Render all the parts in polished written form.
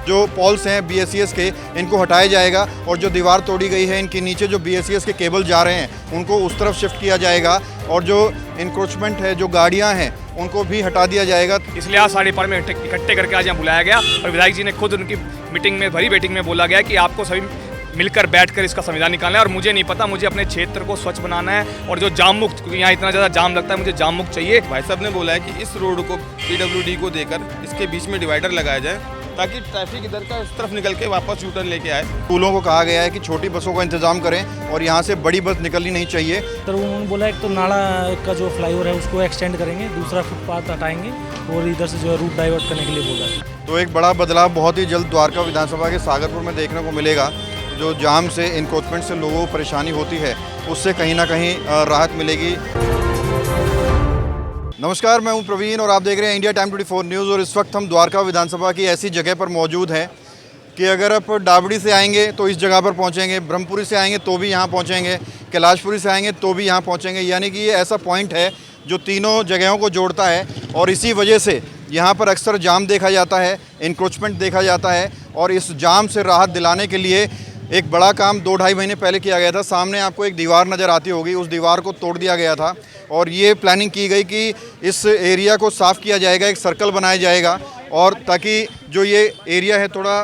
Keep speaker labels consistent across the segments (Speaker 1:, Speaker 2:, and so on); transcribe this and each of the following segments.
Speaker 1: जो पोल्स हैं BSES के, इनको हटाया जाएगा और जो दीवार तोड़ी गई है इनके नीचे जो BSES के केबल जा रहे हैं उनको उस तरफ शिफ्ट किया जाएगा और जो इंक्रोचमेंट है, जो गाड़ियाँ हैं, उनको भी हटा दिया जाएगा।
Speaker 2: इसलिए आज सारे डिपार्टमेंट इकट्ठे करके आज यहाँ बुलाया गया और विधायक जी ने खुद उनकी मीटिंग में, भरी मीटिंग में बोला गया कि आपको सभी मिलकर बैठकर इसका संविधान निकालना है और मुझे नहीं पता, मुझे अपने क्षेत्र को स्वच्छ बनाना है और जो जाम मुक्त, क्योंकि यहाँ इतना ज़्यादा जाम लगता है, मुझे जाम मुक्त चाहिए।
Speaker 3: भाई साहब ने बोला है कि इस रोड को PWD को देकर इसके बीच में डिवाइडर लगाया जाए ताकि ट्रैफिक इधर का इस तरफ निकल के वापस यू टर्न लेके आए।
Speaker 1: स्कूलों को कहा गया है कि छोटी बसों का इंतजाम करें और यहाँ से बड़ी बस निकलनी नहीं चाहिए।
Speaker 4: तो उन्होंने बोला एक तो नाला का जो फ्लाईओवर है उसको एक्सटेंड करेंगे, दूसरा फुटपाथ हटाएंगे और इधर से जो है रूट डाइवर्ट करने के लिए बोला है।
Speaker 1: तो एक बड़ा बदलाव बहुत ही जल्द द्वारका विधानसभा के सागरपुर में देखने को मिलेगा। जो जाम से, इंक्रोचमेंट से लोगों को परेशानी होती है, उससे कहीं ना कहीं राहत मिलेगी। नमस्कार, मैं हूं प्रवीण और आप देख रहे हैं इंडिया टाइम 24 न्यूज़। और इस वक्त हम द्वारका विधानसभा की ऐसी जगह पर मौजूद हैं कि अगर आप डाबड़ी से आएंगे तो इस जगह पर पहुंचेंगे, ब्रह्मपुरी से आएंगे तो भी यहां पहुंचेंगे, कैलाशपुरी से आएंगे तो भी यहां पहुंचेंगे। यानी कि ये ऐसा पॉइंट है जो तीनों जगहों को जोड़ता है और इसी वजह से यहाँ पर अक्सर जाम देखा जाता है, इंक्रोचमेंट देखा जाता है। और इस जाम से राहत दिलाने के लिए एक बड़ा काम 2-2.5 महीने पहले किया गया था। सामने आपको एक दीवार नज़र आती होगी, उस दीवार को तोड़ दिया गया था और ये प्लानिंग की गई कि इस एरिया को साफ़ किया जाएगा, एक सर्कल बनाया जाएगा और ताकि जो ये एरिया है थोड़ा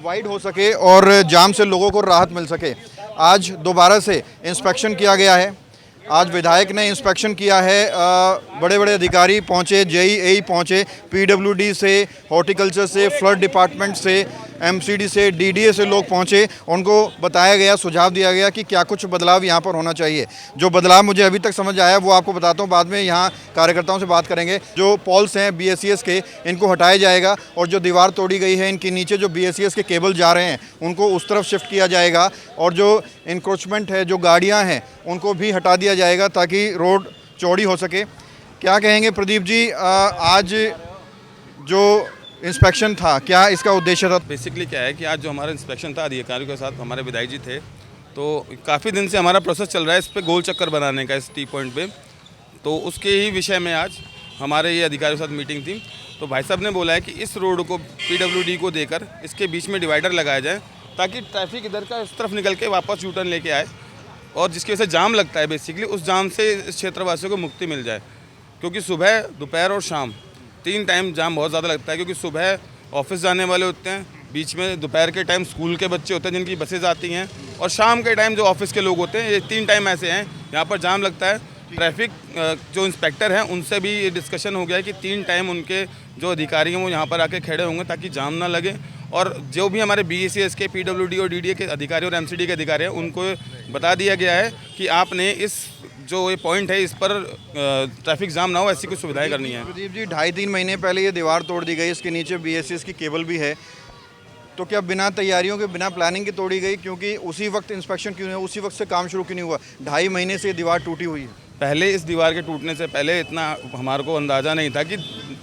Speaker 1: वाइड हो सके और जाम से लोगों को राहत मिल सके। आज दोबारा से इंस्पेक्शन किया गया है। आज विधायक ने इंस्पेक्शन किया है, बड़े बड़े अधिकारी पहुंचे, JEE पहुंचे, PWD से, हॉर्टिकल्चर से, फ्लड डिपार्टमेंट से, MCD से, DDA से लोग पहुंचे। उनको बताया गया, सुझाव दिया गया कि क्या कुछ बदलाव यहाँ पर होना चाहिए। जो बदलाव मुझे अभी तक समझ आया वो आपको बताता हूँ, बाद में यहाँ कार्यकर्ताओं से बात करेंगे। जो पोल्स हैं BSES के, इनको हटाया जाएगा और जो दीवार तोड़ी गई है इनके नीचे जो BSES के केबल जा रहे हैं उनको उस तरफ शिफ्ट किया जाएगा और जो इंक्रोचमेंट है, जो गाड़ियाँ हैं, उनको भी हटा दिया जाएगा ताकि रोड चौड़ी हो सके। क्या कहेंगे प्रदीप जी, आज जो इंस्पेक्शन था, क्या इसका उद्देश्य था?
Speaker 3: बेसिकली क्या है कि आज जो हमारा इंस्पेक्शन था अधिकारियों के साथ, हमारे विधायक जी थे, तो काफ़ी दिन से हमारा प्रोसेस चल रहा है इस पे गोल चक्कर बनाने का, इस टी पॉइंट पे। तो उसके ही विषय में आज हमारे ये अधिकारियों के साथ मीटिंग थी। तो भाई साहब ने बोला है कि इस रोड को PWD को देकर इसके बीच में डिवाइडर लगाया जाए ताकि ट्रैफिक इधर का इस तरफ निकल के वापस यू टर्न लेके आए और जिसकी वजह से जाम लगता है, बेसिकली उस जाम से इस क्षेत्रवासियों को मुक्ति मिल जाए। क्योंकि सुबह, दोपहर और शाम 3 टाइम जाम बहुत ज़्यादा लगता है। क्योंकि सुबह ऑफिस जाने वाले होते हैं, बीच में दोपहर के टाइम स्कूल के बच्चे होते हैं जिनकी बसेज आती हैं, और शाम के टाइम जो ऑफिस के लोग होते हैं। ये 3 टाइम ऐसे हैं यहाँ पर जाम लगता है। ट्रैफिक जो इंस्पेक्टर हैं उनसे भी ये डिस्कशन हो गया है कि 3 टाइम उनके जो अधिकारी हैं वो यहाँ पर आके खड़े होंगे ताकि जाम ना लगे। और जो भी हमारे BSES के, PWD और DDA के अधिकारी और MCD के अधिकारी हैं उनको बता दिया गया है कि आपने इस जो ये पॉइंट है इस पर ट्रैफिक जाम ना हो, ऐसी कुछ सुविधाएं करनी है।
Speaker 1: प्रदीप जी, 2.5-3 महीने पहले ये दीवार तोड़ दी गई, इसके नीचे BSES की केबल भी है, तो क्या बिना तैयारियों के, बिना प्लानिंग के तोड़ी गई? क्योंकि उसी वक्त इंस्पेक्शन क्यों नहीं हुआ, उसी वक्त से काम शुरू क्यों नहीं हुआ? 2.5 महीने से ये दीवार टूटी हुई है।
Speaker 3: पहले इस दीवार के टूटने से पहले इतना हमारे को अंदाज़ा नहीं था कि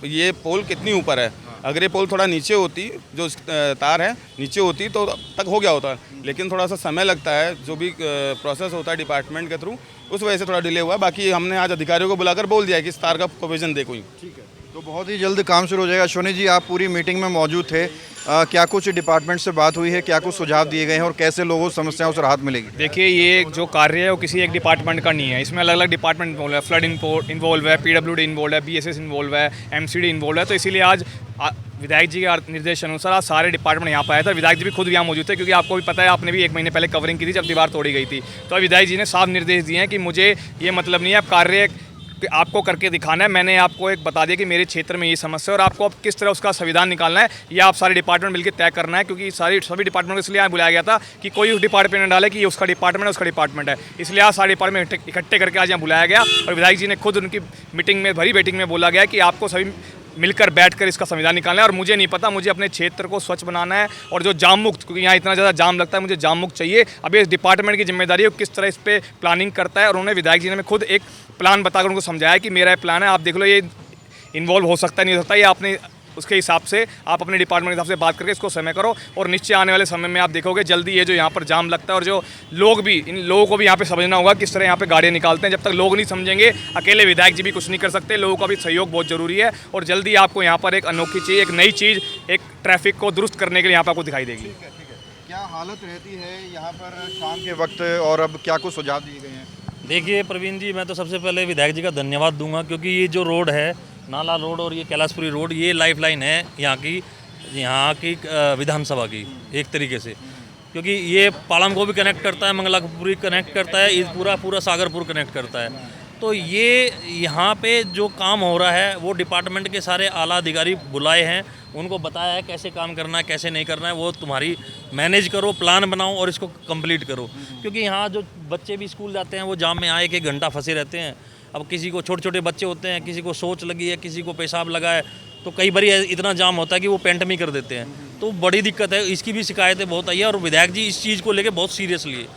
Speaker 3: ये पोल कितनी ऊपर है। अगर ये पोल थोड़ा नीचे होती, जो तार है नीचे होती, तो तक हो गया होता। लेकिन थोड़ा सा समय लगता है, जो भी प्रोसेस होता है डिपार्टमेंट के थ्रू, उस वजह से थोड़ा डिले हुआ। बाकी हमने आज अधिकारियों को बुलाकर बोल दिया कि इस तार का प्रोविजन देखो ही।
Speaker 1: ठीक है, तो बहुत ही जल्द काम शुरू हो जाएगा। अश्विनी जी, आप पूरी मीटिंग में मौजूद थे, क्या कुछ डिपार्टमेंट से बात हुई है, क्या कुछ सुझाव दिए गए हैं और कैसे लोगों को समस्याओं से राहत मिलेगी?
Speaker 2: देखिए, ये जो कार्य है वो किसी एक डिपार्टमेंट का नहीं है, इसमें अलग अलग डिपार्टमेंट इन्वॉल्व है। फ्लड इन्वॉल्व है, PWD इन्वॉल्व है, BSES इन्वॉल्व है, MCD इन्वॉल्व है। तो इसीलिए आज विधायक जी के निर्देश अनुसार आज सारे डिपार्टमेंट यहाँ पर आए थे। विधायक जी भी खुद यहाँ मौजूद थे, क्योंकि आपको भी पता है, आपने भी 1 महीने पहले कवरिंग की थी जब दीवार तोड़ी गई थी। तो विधायक जी ने साफ निर्देश दिए हैं कि मुझे ये मतलब नहीं है आप कार्य आपको करके दिखाना है। मैंने आपको एक बता दिया कि मेरे क्षेत्र में ये समस्या है और आपको अब किस तरह उसका संविधान निकालना है, ये आप सारे डिपार्टमेंट मिलकर तय करना है। क्योंकि सभी डिपार्टमेंट को इसलिए यहाँ बुलाया गया था कि कोई उस डिपार्टमेंट में डाले कि ये उसका डिपार्टमेंट है, उसका डिपार्टमेंट है। इसलिए आज सारे डिपार्टमेंट इकट्ठे करके आज यहाँ बुलाया गया और विधायक जी ने खुद उनकी मीटिंग में, भरी मीटिंग में बोला गया कि आपको सभी मिलकर बैठकर इसका संविधान निकालना है और मुझे नहीं पता, मुझे अपने क्षेत्र को स्वच्छ बनाना है और जो जाम मुक्त, क्योंकि यहाँ इतना ज़्यादा जाम लगता है, मुझे जाम मुक्त चाहिए। अब ये डिपार्टमेंट की जिम्मेदारी है किस तरह इस पर प्लानिंग करता है। और उन्होंने, विधायक जी ने खुद एक प्लान बताकर उनको समझाया कि मेरा प्लान है, आप देख लो, ये इन्वॉल्व हो सकता है, नहीं हो सकता, ये आपने उसके हिसाब से आप अपने डिपार्टमेंट के हिसाब से बात करके इसको समय करो। और निश्चय आने वाले समय में आप देखोगे जल्दी ये जो यहाँ पर जाम लगता है, और जो लोग भी, इन लोगों को भी यहाँ पे समझना होगा किस तरह यहाँ पे गाड़ियाँ निकालते हैं। जब तक लोग नहीं समझेंगे, अकेले विधायक जी भी कुछ नहीं कर सकते, लोगों का भी सहयोग बहुत ज़रूरी है। और जल्दी आपको यहाँ पर एक अनोखी चीज़, एक नई चीज़, एक ट्रैफिक को दुरुस्त करने के लिए यहाँ पर आपको दिखाई देगी।
Speaker 1: क्या हालत रहती है यहाँ पर शाम के वक्त, और अब क्या कुछ सुझाव दिए गए हैं?
Speaker 4: देखिए प्रवीण जी, मैं तो सबसे पहले विधायक जी का धन्यवाद दूंगा, क्योंकि ये जो रोड है, नाला रोड और ये कैलाशपुरी रोड, ये लाइफलाइन है यहाँ की विधानसभा की एक तरीके से, क्योंकि ये पालम को भी कनेक्ट करता है, मंगलापुरी कनेक्ट करता है, ये पूरा सागरपुर कनेक्ट करता है। तो ये यहाँ पे जो काम हो रहा है वो डिपार्टमेंट के सारे आला अधिकारी बुलाए हैं, उनको बताया है कैसे काम करना है, कैसे नहीं करना है, वो तुम्हारी मैनेज करो, प्लान बनाओ और इसको कंप्लीट करो। क्योंकि यहाँ जो बच्चे भी स्कूल जाते हैं वो जाम में आए 1 घंटा फंसे रहते हैं। अब किसी को छोटे छोटे बच्चे होते हैं, किसी को सोच लगी है, किसी को पेशाब लगा है, तो कई बार इतना जाम होता है कि वो पेंट में कर देते हैं, तो बड़ी दिक्कत है। इसकी भी शिकायतें बहुत आई है और विधायक जी इस चीज़ को लेकर बहुत सीरियस लिए।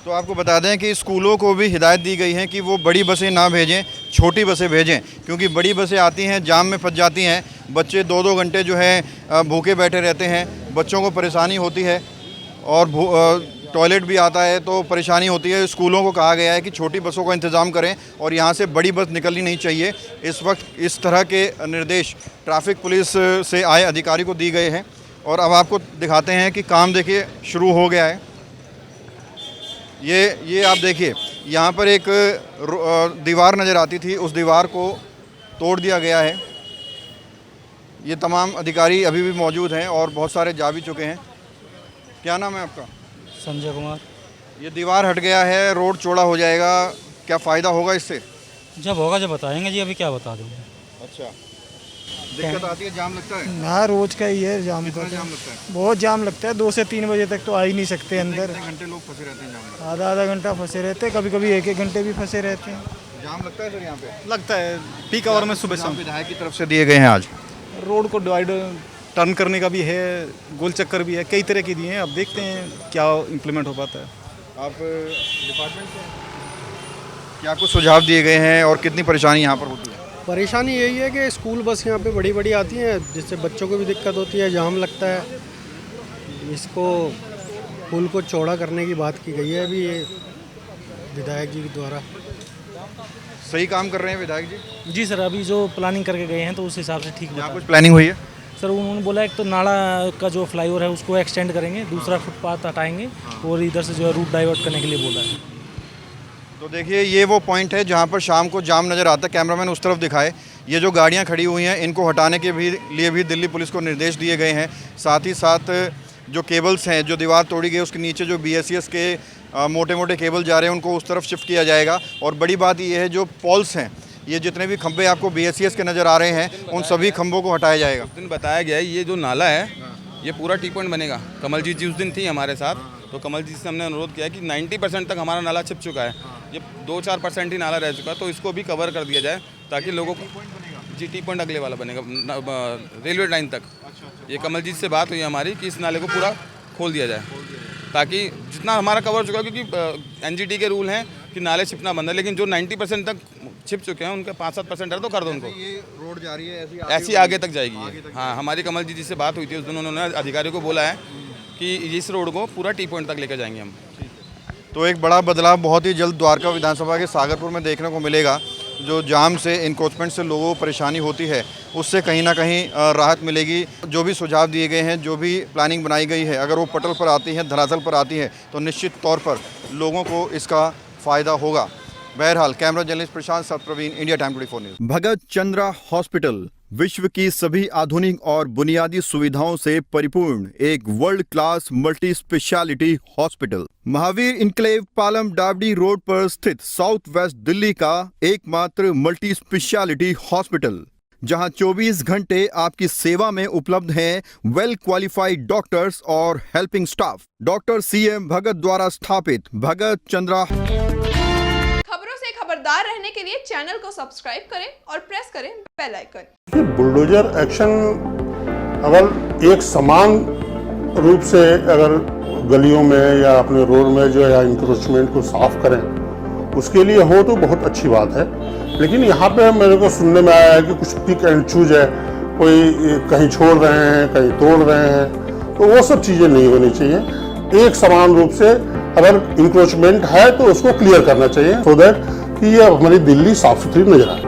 Speaker 1: तो आपको बता दें कि स्कूलों को भी हिदायत दी गई है कि वो बड़ी बसें ना भेजें, छोटी बसें भेजें, क्योंकि बड़ी बसें आती हैं जाम में फंस जाती हैं, बच्चे 2-2 घंटे जो है भूखे बैठे रहते हैं, बच्चों को परेशानी होती है और टॉयलेट भी आता है तो परेशानी होती है। स्कूलों को कहा गया है कि छोटी बसों का इंतज़ाम करें और यहाँ से बड़ी बस निकलनी नहीं चाहिए। इस वक्त इस तरह के निर्देश ट्रैफिक पुलिस से आए अधिकारी को दी गए हैं। और अब आपको दिखाते हैं कि काम देखिए शुरू हो गया है। ये आप देखिए, यहाँ पर एक दीवार नज़र आती थी, उस दीवार को तोड़ दिया गया है। ये तमाम अधिकारी अभी भी मौजूद हैं और बहुत सारे जा भी चुके हैं। क्या नाम है आपका?
Speaker 5: संजय कुमार।
Speaker 1: ये दीवार हट गया है, रोड चौड़ा हो जाएगा, क्या फ़ायदा होगा इससे?
Speaker 5: जब होगा जब बताएंगे जी, अभी क्या बता दूँ।
Speaker 1: अच्छा, दिक्कत आती है, जाम लगता है?
Speaker 6: ना, रोज़ का ही है जाम।
Speaker 1: कितना जाम लगता है?
Speaker 6: बहुत जाम लगता है, 2 से 3 बजे तक तो आ ही नहीं सकते अंदर।
Speaker 1: कितने घंटे लोग फंसे रहते हैं जाम में?
Speaker 6: आधा घंटा फंसे रहते हैं, कभी कभी 1-1 घंटे भी फंसे रहते हैं।
Speaker 1: जाम लगता है सर यहाँ पे?
Speaker 7: लगता है पीक आवर में सुबह शाम।
Speaker 1: विधायक की तरफ से दिए गए हैं आज
Speaker 7: रोड को डिवाइड टर्न करने का भी है, गोल चक्कर भी है, कई तरह के दिए हैं। अब देखते हैं क्या इम्प्लीमेंट हो पाता है।
Speaker 1: आप डिपार्टमेंट से क्या कुछ सुझाव दिए गए हैं और कितनी परेशानी यहाँ पर होती है?
Speaker 8: परेशानी यही है कि स्कूल बस यहाँ पे बड़ी बड़ी आती हैं, जिससे बच्चों को भी दिक्कत होती है, जाम लगता है। इसको पुल को चौड़ा करने की बात की गई है अभी ये विधायक जी के द्वारा।
Speaker 1: सही काम कर रहे हैं विधायक जी?
Speaker 4: जी सर, अभी जो प्लानिंग करके गए हैं तो उस हिसाब से ठीक
Speaker 1: यहाँ
Speaker 4: बता
Speaker 1: कुछ प्लानिंग हुई है?
Speaker 4: सर, उन्होंने बोला एक तो नाला का जो फ्लाईओवर है उसको एक्सटेंड करेंगे, दूसरा फुटपाथ हटाएंगे और इधर से जो है रूट डाइवर्ट करने के लिए बोला है।
Speaker 1: तो देखिए, ये वो पॉइंट है जहाँ पर शाम को जाम नज़र आता है। कैमरामैन उस तरफ दिखाए। ये जो गाड़ियाँ खड़ी हुई हैं, इनको हटाने के लिए भी दिल्ली पुलिस को निर्देश दिए गए हैं। साथ ही साथ जो केबल्स हैं, जो दीवार तोड़ी गई उसके नीचे जो BSES के मोटे मोटे केबल जा रहे हैं, उनको उस तरफ शिफ्ट किया जाएगा। और बड़ी बात ये है, जो पोल्स हैं, ये जितने भी खंभे आपको BSES के नज़र आ रहे हैं, उन सभी खंभों को हटाया जाएगा।
Speaker 3: उस दिन बताया गया है ये जो नाला है ये पूरा टी पॉइंट बनेगा। कमलजीत जी उस दिन थी हमारे साथ, तो कमलजीत से हमने अनुरोध किया कि 90% तक हमारा नाला छिप चुका है, ये 2-4% ही नाला रह चुका है, तो इसको भी कवर कर दिया जाए ताकि लोगों को जी टी पॉइंट अगले वाला बनेगा रेलवे लाइन तक। ये कमलजीत से बात हुई हमारी कि इस नाले को पूरा खोल दिया जाए ताकि जितना हमारा कवर हो चुका है, क्योंकि NGT के रूल हैं कि नाले छिपना बंद है, लेकिन जो 90% तक छिप चुके हैं उनके 5-7% है तो कर दो उनको।
Speaker 1: ये रोड जा रही है
Speaker 3: ऐसी आगे तक जाएगी ये। हाँ, हमारी कमलजीत जी से बात हुई थी उस दिन, उन्होंने अधिकारियों को बोला है कि इस रोड को पूरा टी पॉइंट तक लेकर जाएंगे हम।
Speaker 1: तो एक बड़ा बदलाव बहुत ही जल्द द्वारका विधानसभा के सागरपुर में देखने को मिलेगा। जो जाम से, इंक्रोचमेंट से लोगों को परेशानी होती है, उससे कहीं ना कहीं राहत मिलेगी। जो भी सुझाव दिए गए हैं, जो भी प्लानिंग बनाई गई है, अगर वो पटल पर आती है, धरातल पर आती है, तो निश्चित तौर पर लोगों को इसका फ़ायदा होगा। बहरहाल, कैमरा जर्नलिस्ट प्रशांत साथ प्रवीण, इंडिया टाइम 24 न्यूज़। भगत चंद्रा हॉस्पिटल विश्व की सभी आधुनिक और बुनियादी सुविधाओं से परिपूर्ण एक world class multi speciality hospital, Mahavir enclave, Palam Dabri road पर स्थित साउथ वेस्ट दिल्ली का एकमात्र मल्टी स्पेशलिटी हॉस्पिटल, जहां 24 घंटे आपकी सेवा में उपलब्ध हैं वेल क्वालिफाइड डॉक्टर्स और हेल्पिंग स्टाफ। डॉक्टर CM भगत द्वारा स्थापित भगत चंद्रा।
Speaker 9: खबरों से खबरदार रहने के लिए चैनल को सब्सक्राइब करें और प्रेस करें बेल आइकन।
Speaker 10: बुलडोजर एक्शन अगर एक समान रूप से अगर गलियों में या अपने रोड में जो है इंक्रोचमेंट को साफ करें, उसके लिए हो तो बहुत अच्छी बात है। लेकिन यहाँ पे मेरे को सुनने में आया है कि कुछ पिक एंड चूज है, कोई कहीं छोड़ रहे हैं, कहीं तोड़ रहे हैं, तो वो सब चीज़ें नहीं होनी चाहिए। एक समान रूप से अगर इंक्रोचमेंट है तो उसको क्लियर करना चाहिए, सो दैट कि ये हमारी दिल्ली साफ सुथरी नजर आए।